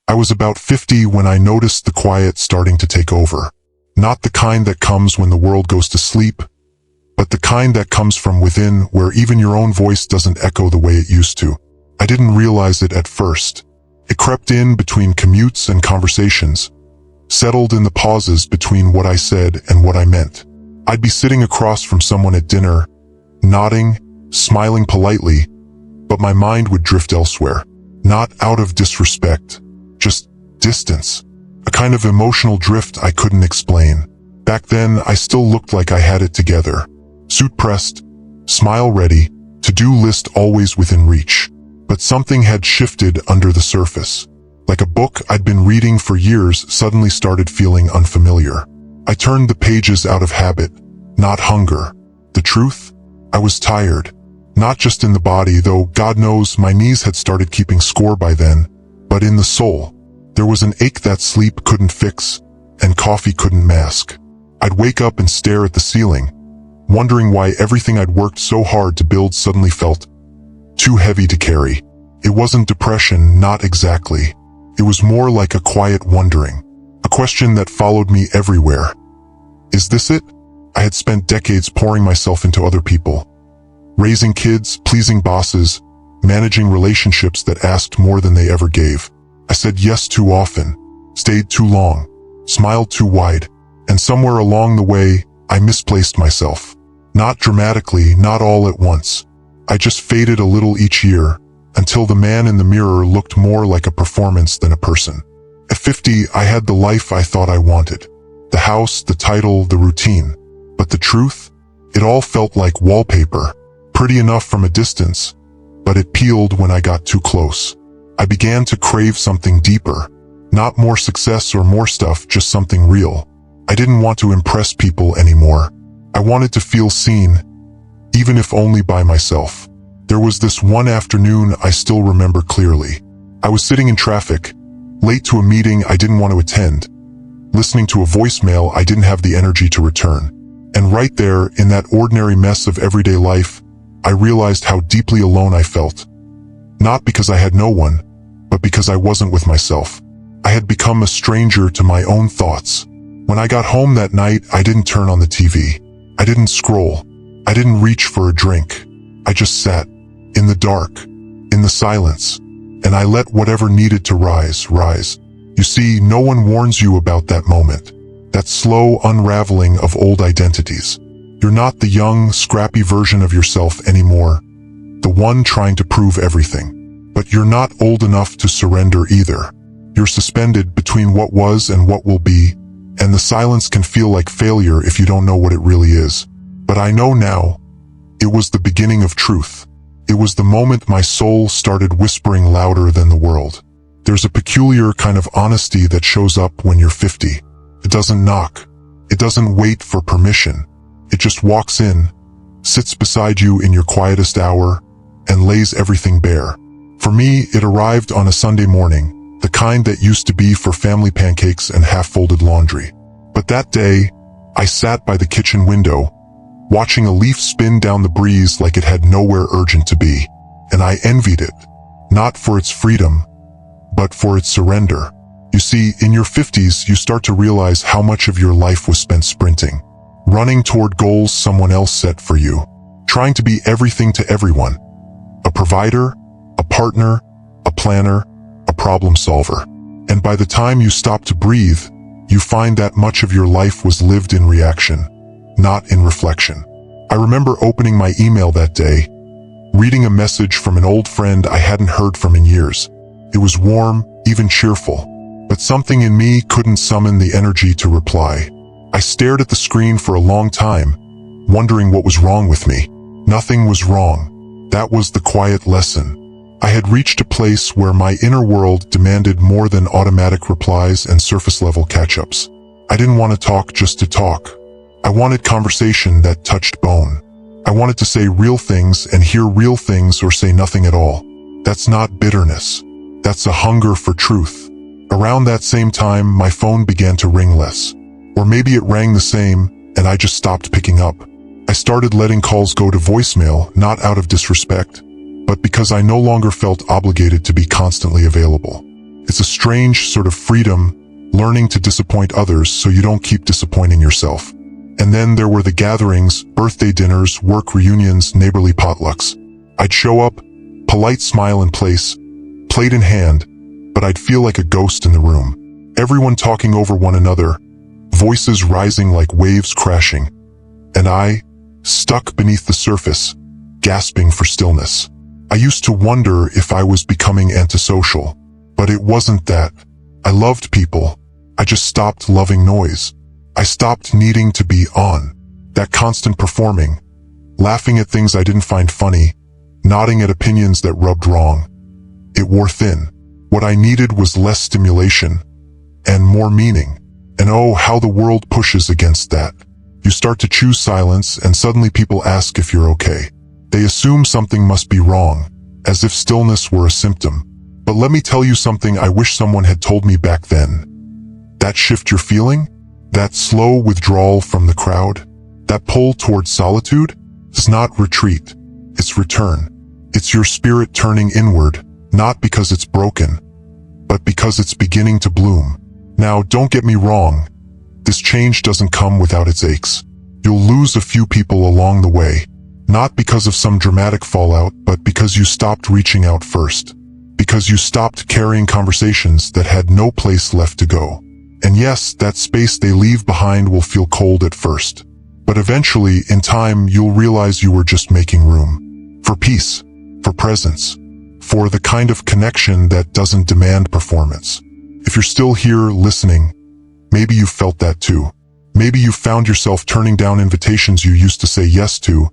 I was about 50 when I noticed the quiet starting to take over. Not the kind that comes when the world goes to sleep, but the kind that comes from within, where even your own voice doesn't echo the way it used to. I didn't realize it at first. It crept in between commutes and conversations, settled in the pauses between what I said and what I meant. I'd be sitting across from someone at dinner, nodding, smiling politely, but my mind would drift elsewhere. Not out of disrespect, just distance. A kind of emotional drift I couldn't explain. Back then, I still looked like I had it together. Suit pressed, smile ready, to-do list always within reach. But something had shifted under the surface. Like a book I'd been reading for years suddenly started feeling unfamiliar. I turned the pages out of habit, not hunger. The truth? I was tired. Not just in the body, though God knows my knees had started keeping score by then, but in the soul. There was an ache that sleep couldn't fix, and coffee couldn't mask. I'd wake up and stare at the ceiling, wondering why everything I'd worked so hard to build suddenly felt too heavy to carry. It wasn't depression, not exactly. It was more like a quiet wondering, a question that followed me everywhere. Is this it? I had spent decades pouring myself into other people, raising kids, pleasing bosses, managing relationships that asked more than they ever gave. I said yes too often, stayed too long, smiled too wide, and somewhere along the way, I misplaced myself. Not dramatically, not all at once. I just faded a little each year, until the man in the mirror looked more like a performance than a person. At 50, I had the life I thought I wanted. The house, the title, the routine. But the truth? It all felt like wallpaper. Pretty enough from a distance, but it peeled when I got too close. I began to crave something deeper. Not more success or more stuff, just something real. I didn't want to impress people anymore. I wanted to feel seen, even if only by myself. There was this one afternoon I still remember clearly. I was sitting in traffic, late to a meeting I didn't want to attend, listening to a voicemail I didn't have the energy to return. And right there, in that ordinary mess of everyday life, I realized how deeply alone I felt. Not because I had no one, but because I wasn't with myself. I had become a stranger to my own thoughts. When I got home that night, I didn't turn on the TV. I didn't scroll. I didn't reach for a drink. I just sat, in the dark, in the silence, and I let whatever needed to rise. You see, no one warns you about that moment, that slow unraveling of old identities. You're not the young, scrappy version of yourself anymore, the one trying to prove everything. But you're not old enough to surrender either. You're suspended between what was and what will be, and the silence can feel like failure if you don't know what it really is. But I know now, it was the beginning of truth. It was the moment my soul started whispering louder than the world. There's a peculiar kind of honesty that shows up when you're 50. It doesn't knock. It doesn't wait for permission. It just walks in, sits beside you in your quietest hour, and lays everything bare. For me, it arrived on a Sunday morning, the kind that used to be for family pancakes and half-folded laundry. But that day, I sat by the kitchen window, watching a leaf spin down the breeze like it had nowhere urgent to be. And I envied it, not for its freedom, but for its surrender. You see, in your 50s, you start to realize how much of your life was spent sprinting, running toward goals someone else set for you, trying to be everything to everyone. A provider, a partner, a planner, a problem solver. And by the time you stop to breathe, you find that much of your life was lived in reaction, not in reflection. I remember opening my email that day, reading a message from an old friend I hadn't heard from in years. It was warm, even cheerful, but something in me couldn't summon the energy to reply. I stared at the screen for a long time, wondering what was wrong with me. Nothing was wrong. That was the quiet lesson. I had reached a place where my inner world demanded more than automatic replies and surface-level catch-ups. I didn't want to talk just to talk. I wanted conversation that touched bone. I wanted to say real things and hear real things or say nothing at all. That's not bitterness. That's a hunger for truth. Around that same time, my phone began to ring less. Or maybe it rang the same, and I just stopped picking up. I started letting calls go to voicemail, not out of disrespect, but because I no longer felt obligated to be constantly available. It's a strange sort of freedom, learning to disappoint others so you don't keep disappointing yourself. And then there were the gatherings, birthday dinners, work reunions, neighborly potlucks. I'd show up, polite smile in place, plate in hand, but I'd feel like a ghost in the room. Everyone talking over one another, voices rising like waves crashing. And I, stuck beneath the surface, gasping for stillness. I used to wonder if I was becoming antisocial, but it wasn't that. I loved people. I just stopped loving noise. I stopped needing to be on. That constant performing, laughing at things I didn't find funny, nodding at opinions that rubbed wrong. It wore thin. What I needed was less stimulation and more meaning. And oh, how the world pushes against that. You start to choose silence and suddenly people ask if you're okay. They assume something must be wrong, as if stillness were a symptom. But let me tell you something I wish someone had told me back then. That shift you're feeling? That slow withdrawal from the crowd? That pull towards solitude? Is not retreat. It's return. It's your spirit turning inward, not because it's broken, but because it's beginning to bloom. Now, don't get me wrong. This change doesn't come without its aches. You'll lose a few people along the way, not because of some dramatic fallout, but because you stopped reaching out first. Because you stopped carrying conversations that had no place left to go. And yes, that space they leave behind will feel cold at first. But eventually, in time, you'll realize you were just making room. For peace, for presence, for the kind of connection that doesn't demand performance. If you're still here listening, maybe you felt that too. Maybe you found yourself turning down invitations you used to say yes to,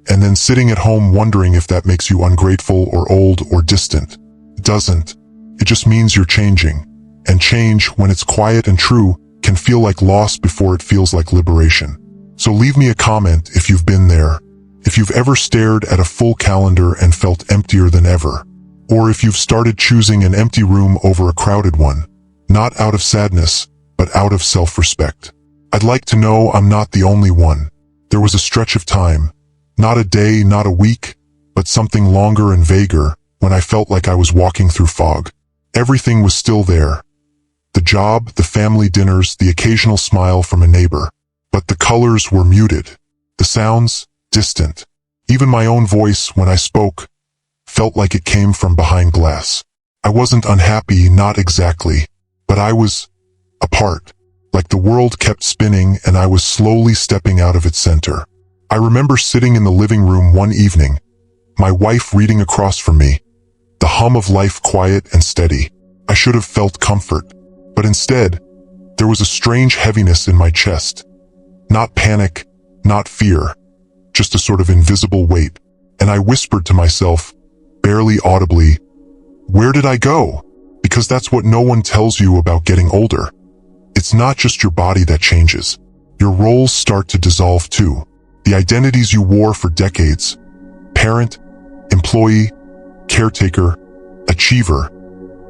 and then sitting at home wondering if that makes you ungrateful or old or distant. It doesn't. It just means you're changing. And change, when it's quiet and true, can feel like loss before it feels like liberation. So leave me a comment if you've been there. If you've ever stared at a full calendar and felt emptier than ever. Or if you've started choosing an empty room over a crowded one. Not out of sadness, but out of self-respect. I'd like to know I'm not the only one. There was a stretch of time, not a day, not a week, but something longer and vaguer, when I felt like I was walking through fog. Everything was still there. The job, the family dinners, the occasional smile from a neighbor. But the colors were muted. The sounds, distant. Even my own voice, when I spoke, felt like it came from behind glass. I wasn't unhappy, not exactly, but I was apart. Like the world kept spinning and I was slowly stepping out of its center. I remember sitting in the living room one evening, my wife reading across from me, the hum of life quiet and steady. I should have felt comfort, but instead, there was a strange heaviness in my chest. Not panic, not fear, just a sort of invisible weight. And I whispered to myself, barely audibly, where did I go? Because that's what no one tells you about getting older. It's not just your body that changes. Your roles start to dissolve too. The identities you wore for decades, parent, employee, caretaker, achiever,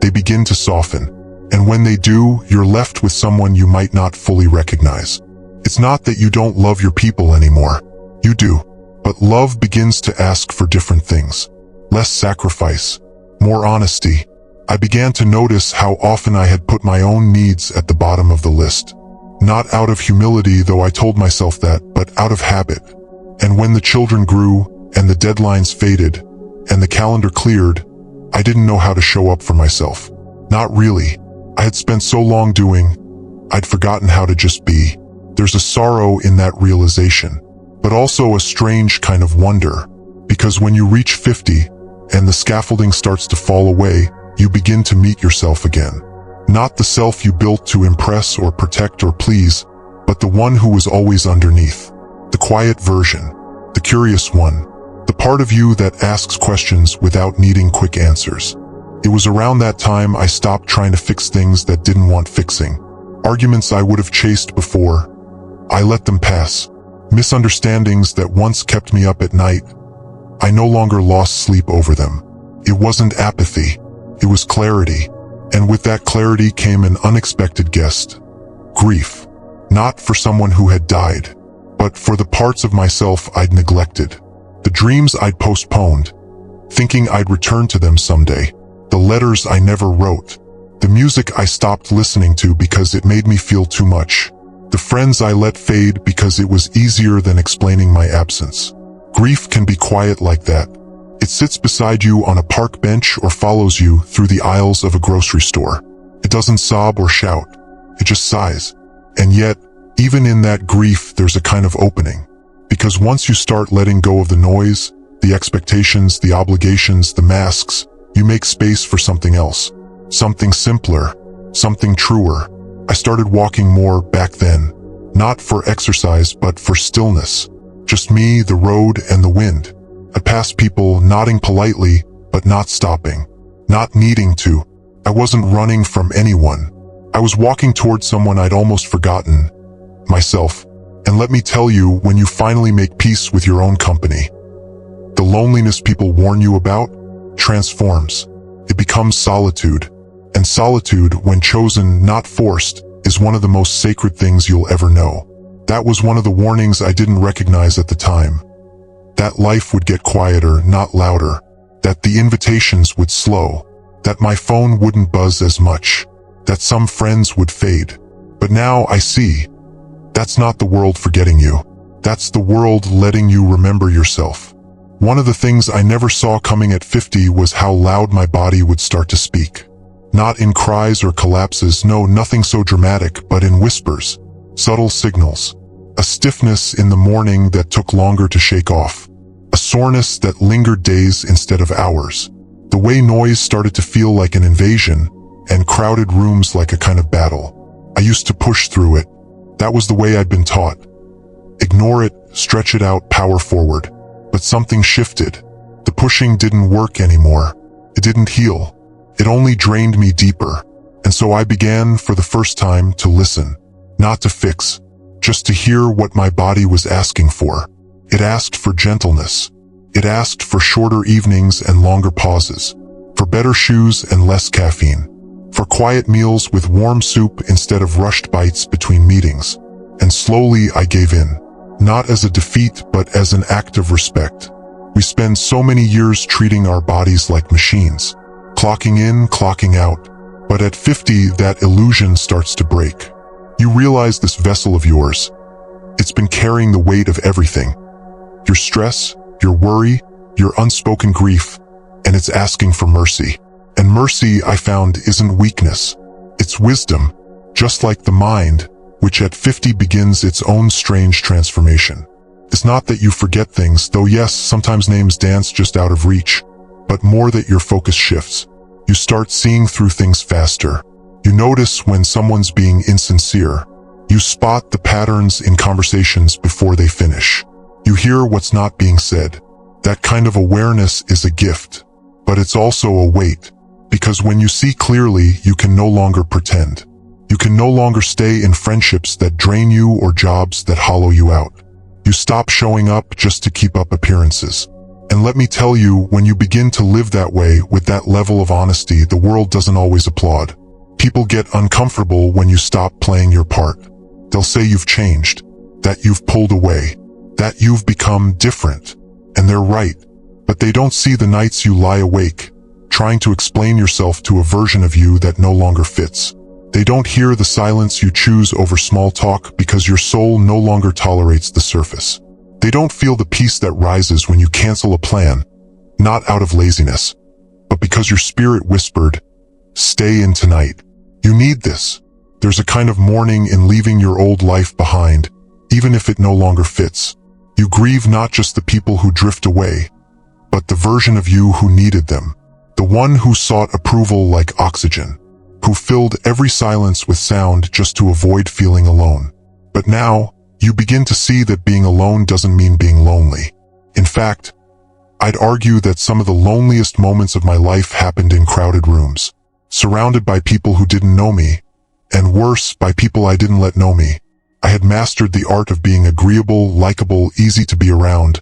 they begin to soften. And when they do, you're left with someone you might not fully recognize. It's not that you don't love your people anymore. You do. But love begins to ask for different things. Less sacrifice, more honesty. I began to notice how often I had put my own needs at the bottom of the list. Not out of humility, though I told myself that, but out of habit. And when the children grew, and the deadlines faded, and the calendar cleared, I didn't know how to show up for myself. Not really. I had spent so long doing, I'd forgotten how to just be. There's a sorrow in that realization, but also a strange kind of wonder. Because when you reach 50, and the scaffolding starts to fall away, you begin to meet yourself again. Not the self you built to impress or protect or please, but the one who was always underneath. The quiet version, the curious one, the part of you that asks questions without needing quick answers. It was around that time I stopped trying to fix things that didn't want fixing. Arguments I would have chased before, I let them pass. Misunderstandings that once kept me up at night, I no longer lost sleep over them. It wasn't apathy, it was clarity. And with that clarity came an unexpected guest. Grief. Not for someone who had died, but for the parts of myself I'd neglected. The dreams I'd postponed, thinking I'd return to them someday. The letters I never wrote. The music I stopped listening to because it made me feel too much. The friends I let fade because it was easier than explaining my absence. Grief can be quiet like that. It sits beside you on a park bench or follows you through the aisles of a grocery store. It doesn't sob or shout. It just sighs. And yet, even in that grief, there's a kind of opening. Because once you start letting go of the noise, the expectations, the obligations, the masks, you make space for something else. Something simpler. Something truer. I started walking more back then. Not for exercise, but for stillness. Just me, the road, and the wind. I passed people nodding politely, but not stopping. Not needing to. I wasn't running from anyone. I was walking towards someone I'd almost forgotten. Myself. And let me tell you, when you finally make peace with your own company, the loneliness people warn you about transforms. It becomes solitude. And solitude, when chosen, not forced, is one of the most sacred things you'll ever know. That was one of the warnings I didn't recognize at the time. That life would get quieter, not louder. That the invitations would slow. That my phone wouldn't buzz as much. That some friends would fade. But now I see. That's not the world forgetting you. That's the world letting you remember yourself. One of the things I never saw coming at 50 was how loud my body would start to speak. Not in cries or collapses, no, nothing so dramatic, but in whispers. Subtle signals. A stiffness in the morning that took longer to shake off. A soreness that lingered days instead of hours. The way noise started to feel like an invasion, and crowded rooms like a kind of battle. I used to push through it. That was the way I'd been taught. Ignore it, stretch it out, power forward. But something shifted. The pushing didn't work anymore. It didn't heal. It only drained me deeper. And so I began, for the first time, to listen. Not to fix. Just to hear what my body was asking for. It asked for gentleness. It asked for shorter evenings and longer pauses. For better shoes and less caffeine. For quiet meals with warm soup instead of rushed bites between meetings. And slowly I gave in. Not as a defeat, but as an act of respect. We spend so many years treating our bodies like machines. Clocking in, clocking out. But at 50, that illusion starts to break. You realize this vessel of yours. It's been carrying the weight of everything. Your stress, your worry, your unspoken grief, and it's asking for mercy. And mercy, I found, isn't weakness. It's wisdom, just like the mind, which at 50 begins its own strange transformation. It's not that you forget things, though yes, sometimes names dance just out of reach, but more that your focus shifts. You start seeing through things faster. You notice when someone's being insincere. You spot the patterns in conversations before they finish. You hear what's not being said. That kind of awareness is a gift, but it's also a weight. Because when you see clearly, you can no longer pretend. You can no longer stay in friendships that drain you or jobs that hollow you out. You stop showing up just to keep up appearances. And let me tell you, when you begin to live that way with that level of honesty, the world doesn't always applaud. People get uncomfortable when you stop playing your part. They'll say you've changed, that you've pulled away, that you've become different. And they're right. But they don't see the nights you lie awake, trying to explain yourself to a version of you that no longer fits. They don't hear the silence you choose over small talk because your soul no longer tolerates the surface. They don't feel the peace that rises when you cancel a plan, not out of laziness, but because your spirit whispered, "Stay in tonight. You need this." There's a kind of mourning in leaving your old life behind, even if it no longer fits. You grieve not just the people who drift away, but the version of you who needed them. The one who sought approval like oxygen, who filled every silence with sound just to avoid feeling alone. But now, you begin to see that being alone doesn't mean being lonely. In fact, I'd argue that some of the loneliest moments of my life happened in crowded rooms, surrounded by people who didn't know me, and worse, by people I didn't let know me. I had mastered the art of being agreeable, likable, easy to be around,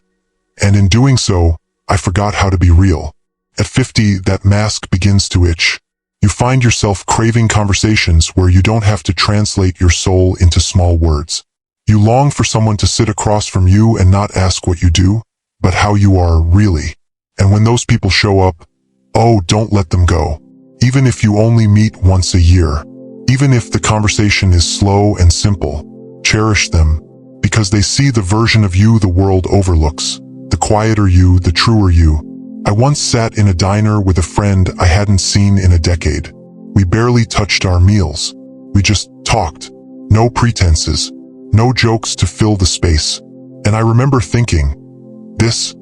and in doing so, I forgot how to be real. At 50, that mask begins to itch. You find yourself craving conversations where you don't have to translate your soul into small words. You long for someone to sit across from you and not ask what you do, but how you are really. And when those people show up, oh, don't let them go. even if you only meet once a year. Even if the conversation is slow and simple, cherish them, because they see the version of you the world overlooks, the quieter you, the truer you. I once sat in a diner with a friend I hadn't seen in a decade. We barely touched our meals. We just talked. No pretenses, no jokes to fill the space. And I remember thinking, this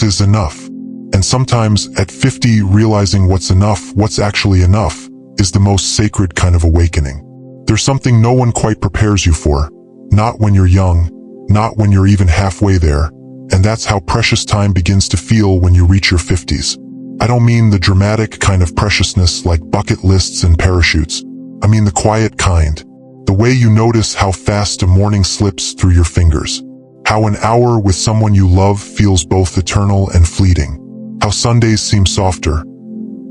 is enough. And sometimes at 50, realizing what's enough, what's actually enough, is the most sacred kind of awakening. There's something no one quite prepares you for. Not when you're young, not when you're even halfway there. And that's how precious time begins to feel when you reach your 50s. I don't mean the dramatic kind of preciousness like bucket lists and parachutes. I mean the quiet kind. The way you notice how fast a morning slips through your fingers. How an hour with someone you love feels both eternal and fleeting. How Sundays seem softer,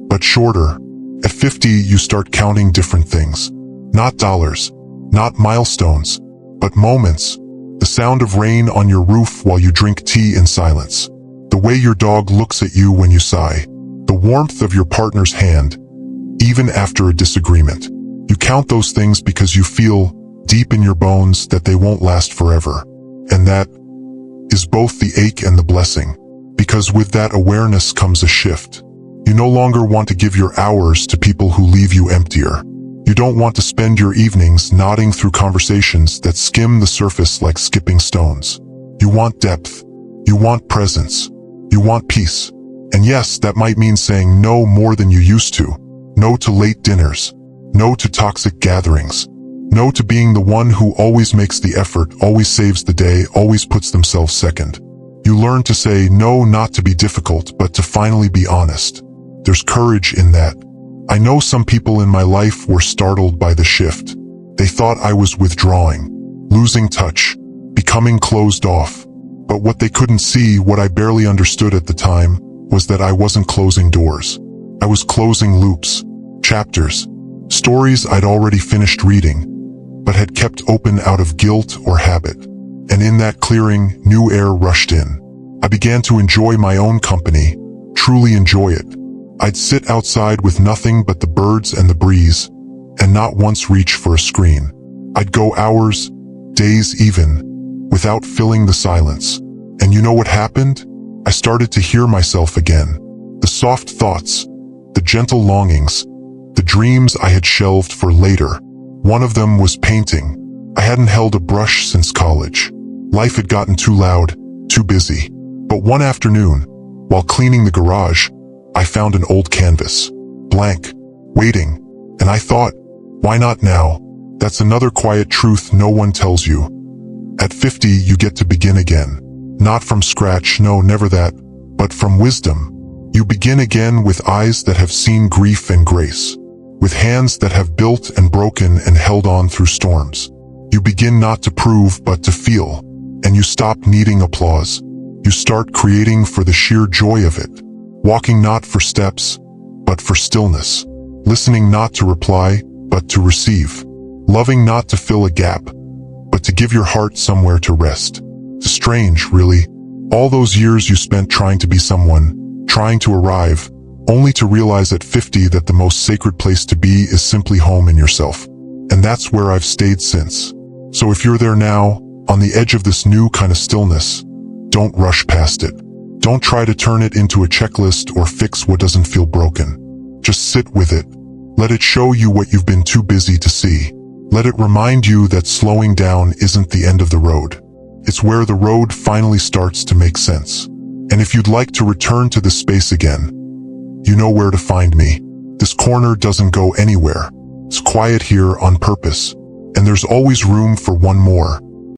but shorter. At 50, you start counting different things. Not dollars, not milestones, but moments. The sound of rain on your roof while you drink tea in silence. The way your dog looks at you when you sigh. The warmth of your partner's hand, even after a disagreement. You count those things because you feel, deep in your bones, that they won't last forever. And that is both the ache and the blessing. Because with that awareness comes a shift. You no longer want to give your hours to people who leave you emptier. You don't want to spend your evenings nodding through conversations that skim the surface like skipping stones. You want depth. You want presence. You want peace. And yes, that might mean saying no more than you used to. No to late dinners. No to toxic gatherings. No to being the one who always makes the effort, always saves the day, always puts themselves second. You learn to say no, not to be difficult, but to finally be honest. There's courage in that. I know some people in my life were startled by the shift. They thought I was withdrawing, losing touch, becoming closed off. But what they couldn't see, what I barely understood at the time, was that I wasn't closing doors. I was closing loops, chapters, stories I'd already finished reading, but had kept open out of guilt or habit. And in that clearing, new air rushed in. I began to enjoy my own company, truly enjoy it. I'd sit outside with nothing but the birds and the breeze, and not once reach for a screen. I'd go hours, days even, without filling the silence. And you know what happened? I started to hear myself again. The soft thoughts, the gentle longings, the dreams I had shelved for later. One of them was painting. I hadn't held a brush since college. Life had gotten too loud, too busy. But one afternoon, while cleaning the garage, I found an old canvas, blank, waiting, and I thought, why not now? That's another quiet truth no one tells you. At 50, you get to begin again. Not from scratch, no, never that, but from wisdom. You begin again with eyes that have seen grief and grace, with hands that have built and broken and held on through storms. You begin not to prove, but to feel, and you stop needing applause. You start creating for the sheer joy of it. Walking not for steps, but for stillness. Listening not to reply, but to receive. Loving not to fill a gap, but to give your heart somewhere to rest. It's strange, really. All those years you spent trying to be someone, trying to arrive, only to realize at 50 that the most sacred place to be is simply home in yourself. And that's where I've stayed since. So if you're there now, on the edge of this new kind of stillness, don't rush past it. Don't try to turn it into a checklist or fix what doesn't feel broken. Just sit with it. Let it show you what you've been too busy to see. Let it remind you that slowing down isn't the end of the road. It's where the road finally starts to make sense. And if you'd like to return to this space again, you know where to find me. This corner doesn't go anywhere. It's quiet here on purpose. And there's always room for one more.